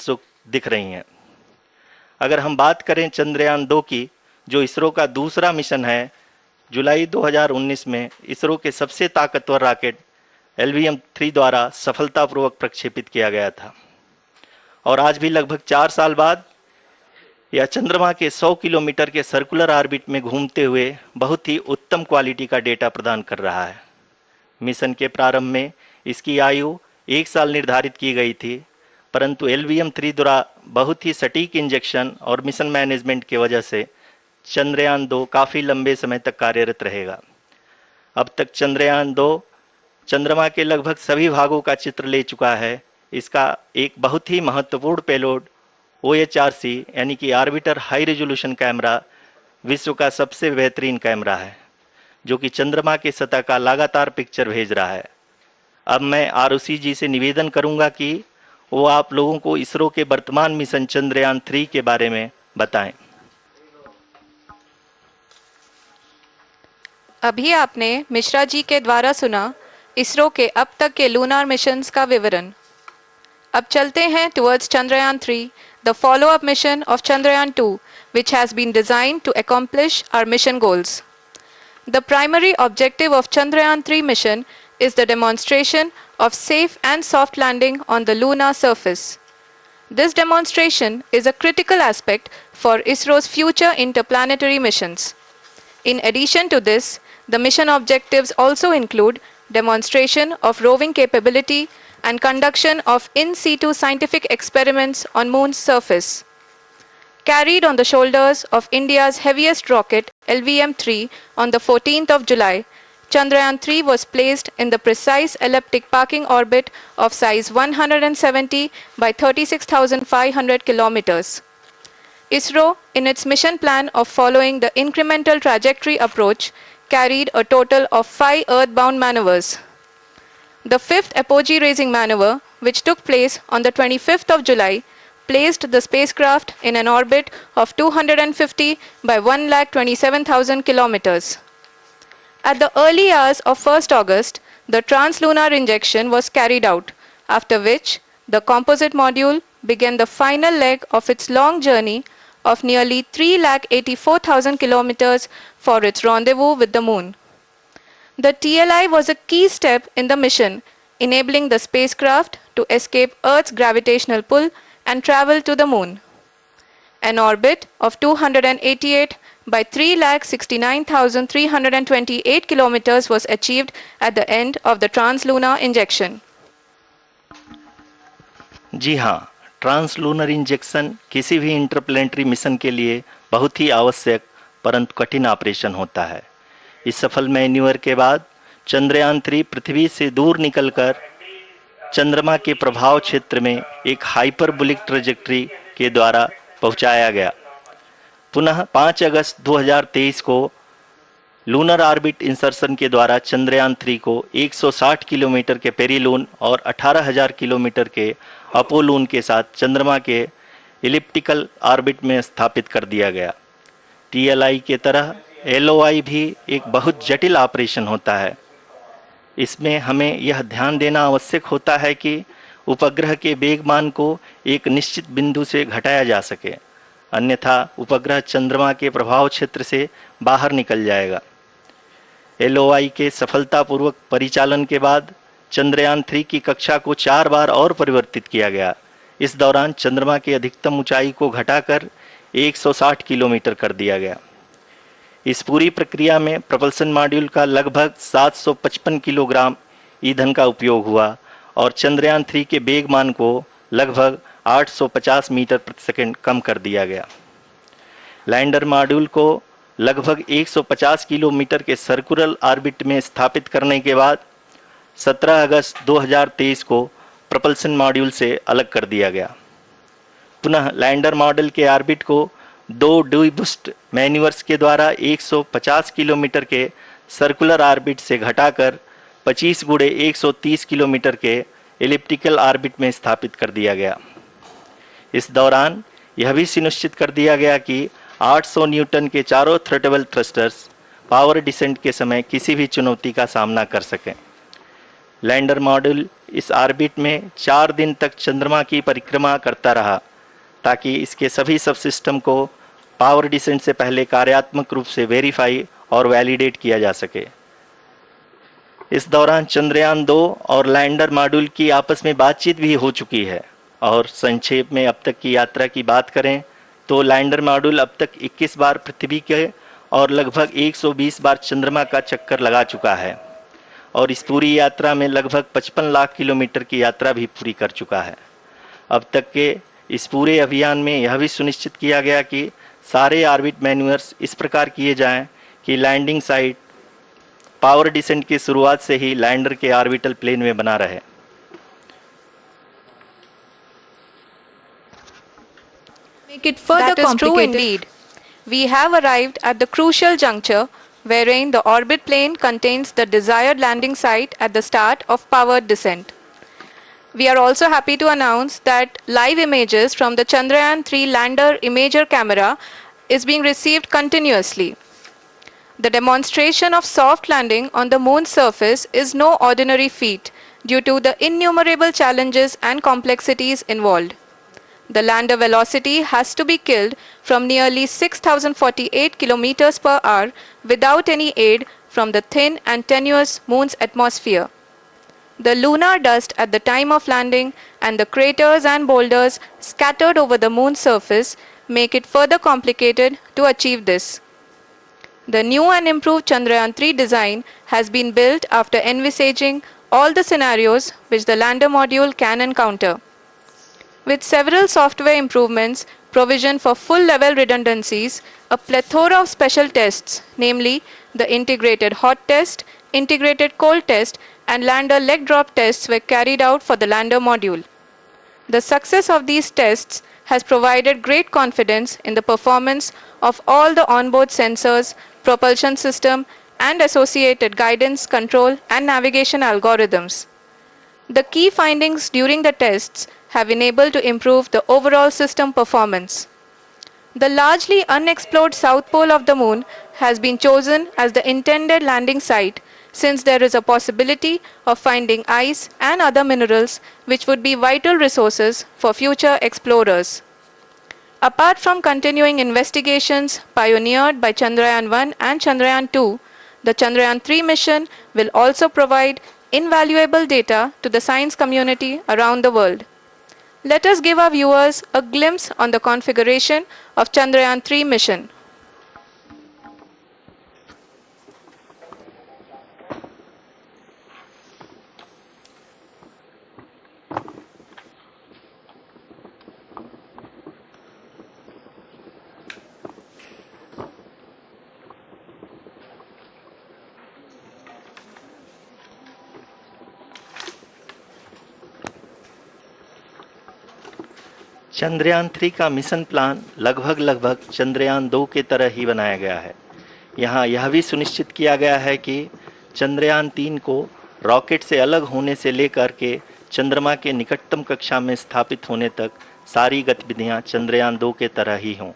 उत्सुक दिख रही हैं। अगर हम बात करें चंद्रयान 2 की, जो इसरो का दूसरा मिशन है, जुलाई 2019 में इसरो के सबसे ताकतवर रॉकेट LVM-3 द्वारा सफलतापूर्वक प्रक्षेपित किया गया था और आज भी लगभग 4 साल बाद यह चंद्रमा के 100 किलोमीटर के सर्कुलर ऑर्बिट में घूमते हुए बहुत ही उत्तम क्वालिटी का डेटा प्रदान कर रहा है। मिशन के प्रारंभ में इसकी आयु 1 साल निर्धारित की गई थी, परंतु LVM-3 द्वारा बहुत ही सटीक इंजेक्शन और मिशन मैनेजमेंट की वजह से चंद्रयान 2 काफ़ी लंबे समय तक कार्यरत रहेगा। अब तक चंद्रयान 2 चंद्रमा के लगभग सभी भागों का चित्र ले चुका है। इसका एक बहुत ही महत्वपूर्ण पेलोड OHRC यानी कि ऑर्बिटर हाई रेजोल्यूशन कैमरा विश्व का सबसे बेहतरीन कैमरा है, जो कि चंद्रमा के सतह का लगातार पिक्चर भेज रहा है। अब मैं ROC जी से निवेदन करूंगा कि वो आप लोगों को इसरो के वर्तमान मिशन चंद्रयान 3 के बारे में बताएं। अभी आपने मिश्रा जी के द्वारा सुना इसरो के अब तक के लूनार मिशंस का विवरण। अब चलते हैं towards Chandrayaan 3, the follow-up mission of Chandrayaan 2, which has been designed to accomplish our mission goals. The primary objective of Chandrayaan 3 mission is the demonstration of safe and soft landing on the lunar surface. This demonstration is a critical aspect for ISRO's future interplanetary missions. In addition to this, the mission objectives also include demonstration of roving capability and conduction of in situ scientific experiments on Moon's surface. Carried on the shoulders of India's heaviest rocket LVM-3 on the 14th of July, Chandrayaan 3 was placed in the precise elliptic parking orbit of size 170 by 36,500 kilometers. ISRO, in its mission plan of following the incremental trajectory approach, carried a total of 5 earthbound maneuvers. The fifth apogee raising maneuver, which took place on the 25th of July, placed the spacecraft in an orbit of 250 by 1,27,000 kilometers. At the early hours of 1st August, the translunar injection was carried out, after which the composite module began the final leg of its long journey of nearly 3,84,000 kilometers for its rendezvous with the Moon. The TLI was a key step in the mission, enabling the spacecraft to escape Earth's gravitational pull and travel to the Moon. An orbit of 288 by 3,69,328 kilometers was achieved at the end of the translunar injection. जी हाँ, translunar injection किसी भी interplanetary mission के लिए बहुत ही आवश्यक परंतु कठिन operation होता है। इस सफल मैन्यूवर के बाद चंद्रयान 3 पृथ्वी से दूर निकलकर चंद्रमा के प्रभाव क्षेत्र में एक हाइपरबोलिक ट्रेजेक्ट्री के द्वारा पहुंचाया गया। पुनः 5 अगस्त 2023 को लूनर ऑर्बिट इंसर्शन के द्वारा चंद्रयान 3 को 160 किलोमीटर के पेरीलून और 18,000 किलोमीटर के अपोलून के साथ चंद्रमा के इलिप्टिकल ऑर्बिट में स्थापित कर दिया गया। TLI के तरह LOI भी एक बहुत जटिल ऑपरेशन होता है। इसमें हमें यह ध्यान देना आवश्यक होता है कि उपग्रह के वेगमान को एक निश्चित बिंदु से घटाया जा सके, अन्यथा उपग्रह चंद्रमा के प्रभाव क्षेत्र से बाहर निकल जाएगा। LOI के सफलतापूर्वक परिचालन के बाद चंद्रयान 3 की कक्षा को 4 बार और परिवर्तित किया गया। इस दौरान चंद्रमा की अधिकतम ऊंचाई को घटाकर 160 किलोमीटर कर दिया गया। इस पूरी प्रक्रिया में प्रपल्सन मॉड्यूल का लगभग 755 किलोग्राम ईंधन का उपयोग हुआ और चंद्रयान 3 के वेगमान को लगभग 850 मीटर प्रति सेकंड कम कर दिया गया। लैंडर मॉड्यूल को लगभग 150 किलोमीटर के सर्कुलर ऑर्बिट में स्थापित करने के बाद 17 अगस्त 2023 को प्रपल्सन मॉड्यूल से अलग कर दिया गया। पुनः लैंडर मॉडल के ऑर्बिट को 2 डीबूस्ट मैन्यूवर्स के द्वारा 150 किलोमीटर के सर्कुलर ऑर्बिट से घटाकर 25 गुणे 130 किलोमीटर के एलिप्टिकल ऑर्बिट में स्थापित कर दिया गया। इस दौरान यह भी सुनिश्चित कर दिया गया कि 800 न्यूटन के चारों थ्रटेबल थ्रस्टर्स पावर डिसेंट के समय किसी भी चुनौती का सामना कर सकें। लैंडर मॉड्यूल इस ऑर्बिट में 4 दिन तक चंद्रमा की परिक्रमा करता रहा ताकि इसके सभी सब सिस्टम को पावर डिसेंट से पहले कार्यात्मक रूप से वेरीफाई और वैलिडेट किया जा सके। इस दौरान चंद्रयान 2 और लैंडर मॉड्यूल की आपस में बातचीत भी हो चुकी है। और संक्षेप में अब तक की यात्रा की बात करें तो लैंडर मॉड्यूल अब तक 21 बार पृथ्वी के और लगभग 120 बार चंद्रमा का चक्कर लगा चुका है और इस पूरी यात्रा में लगभग 55 लाख किलोमीटर की यात्रा भी पूरी कर चुका है। अब तक के इस पूरे अभियान में यह भी सुनिश्चित किया गया कि सारे ऑर्बिट मैन्यूअर्स इस प्रकार किए जाएं कि लैंडिंग साइट पावर डिसेंट की शुरुआत से ही लैंडर के ऑर्बिटल प्लेन में बना रहे। Make it further that is true indeed. We have arrived at the crucial juncture wherein the orbit plane contains the desired landing site at the start of powered descent. We are also happy to announce that live images from the Chandrayaan 3 lander imager camera is being received continuously. The demonstration of soft landing on the moon's surface is no ordinary feat due to the innumerable challenges and complexities involved. The lander velocity has to be killed from nearly 6,048 kilometers per hour without any aid from the thin and tenuous moon's atmosphere. The lunar dust at the time of landing and the craters and boulders scattered over the moon's surface make it further complicated to achieve this. The new and improved Chandrayaan 3 design has been built after envisaging all the scenarios which the lander module can encounter. With several software improvements, provision for full-level redundancies, a plethora of special tests, namely the integrated hot test, integrated cold test, and lander leg drop tests were carried out for the lander module. The success of these tests has provided great confidence in the performance of all the onboard sensors, propulsion system, and associated guidance, control, and navigation algorithms. The key findings during the tests have enabled to improve the overall system performance. The largely unexplored south pole of the moon has been chosen as the intended landing site since there is a possibility of finding ice and other minerals which would be vital resources for future explorers. Apart from continuing investigations pioneered by Chandrayaan 1 and Chandrayaan 2, the Chandrayaan 3 mission will also provide invaluable data to the science community around the world. Let us give our viewers a glimpse on the configuration of Chandrayaan 3 mission. Chandrayaan 3 का mission plan लगभग चंद्रयान 2 के तरह ही बनाया गया है। यहाँ यह भी सुनिश्चित किया गया है कि चंद्रयान 3 को रॉकेट से अलग होने से लेकर के चंद्रमा के निकटतम कक्षा में स्थापित होने तक सारी गतिविधियाँ चंद्रयान 2 के तरह ही हों।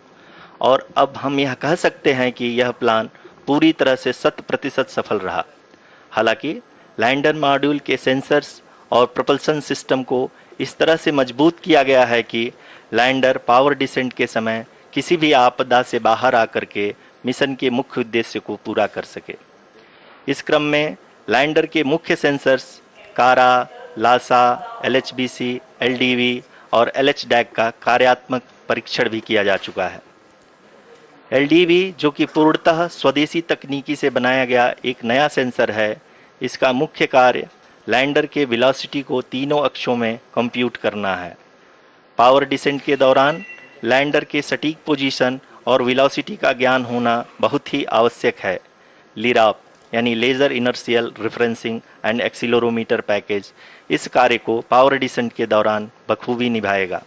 और अब हम यह कह सकते हैं कि यह प्लान पूरी तरह से 100% सफल रहा। हालांकि लैंडर मॉड्यूल के सेंसर्स और propulsion सिस्टम को इस तरह से मजबूत किया गया है कि लैंडर पावर डिसेंट के समय किसी भी आपदा से बाहर आकर के मिशन के मुख्य उद्देश्य को पूरा कर सके। इस क्रम में लैंडर के मुख्य सेंसर्स कारा, लासा, LHBC, LDV और LHDAC का कार्यात्मक परीक्षण भी किया जा चुका है। LDV जो कि पूर्णतः स्वदेशी तकनीकी से बनाया गया एक नया सेंसर है, इसका मुख्य कार्य लैंडर के वेलोसिटी को तीनों अक्षों में कंप्यूट करना है। पावर डिसेंट के दौरान लैंडर के सटीक पोजीशन और वेलोसिटी का ज्ञान होना बहुत ही आवश्यक है। लिराप यानी laser inertial referencing and accelerometer package इस कार्य को पावर डिसेंट के दौरान बखूबी निभाएगा।